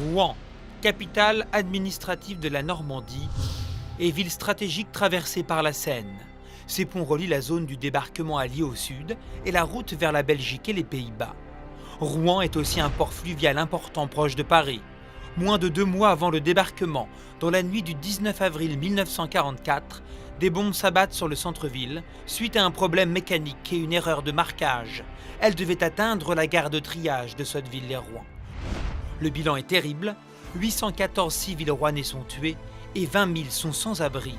Rouen, capitale administrative de la Normandie et ville stratégique traversée par la Seine. Ces ponts relient la zone du débarquement allié au sud et la route vers la Belgique et les Pays-Bas. Rouen est aussi un port fluvial important proche de Paris. Moins de 2 mois avant le débarquement, dans la nuit du 19 avril 1944, des bombes s'abattent sur le centre-ville suite à un problème mécanique et une erreur de marquage. Elles devaient atteindre la gare de triage de Sotteville-lès-Rouen. Le bilan est terrible, 814 civils rouennais sont tués et 20 000 sont sans abri.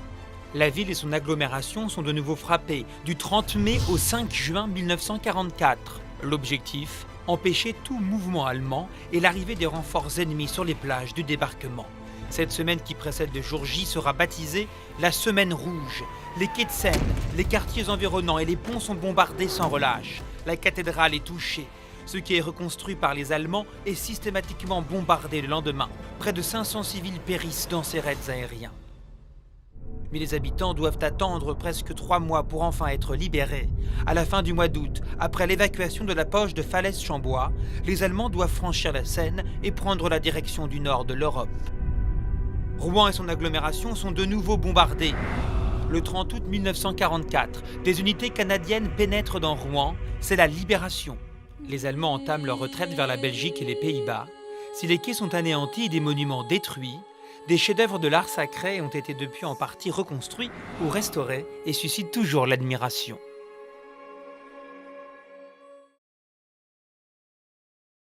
La ville et son agglomération sont de nouveau frappées du 30 mai au 5 juin 1944. L'objectif, empêcher tout mouvement allemand et l'arrivée des renforts ennemis sur les plages du débarquement. Cette semaine qui précède le jour J sera baptisée la Semaine Rouge. Les quais de Seine, les quartiers environnants et les ponts sont bombardés sans relâche. La cathédrale est touchée. Ce qui est reconstruit par les Allemands est systématiquement bombardé le lendemain. Près de 500 civils périssent dans ces raids aériens. Mais les habitants doivent attendre presque 3 mois pour enfin être libérés. À la fin du mois d'août, après l'évacuation de la poche de Falaise-Chambois, les Allemands doivent franchir la Seine et prendre la direction du nord de l'Europe. Rouen et son agglomération sont de nouveau bombardés. Le 30 août 1944, des unités canadiennes pénètrent dans Rouen. C'est la libération. Les Allemands entament leur retraite vers la Belgique et les Pays-Bas. Si les quais sont anéantis et des monuments détruits, des chefs-d'œuvre de l'art sacré ont été depuis en partie reconstruits ou restaurés et suscitent toujours l'admiration.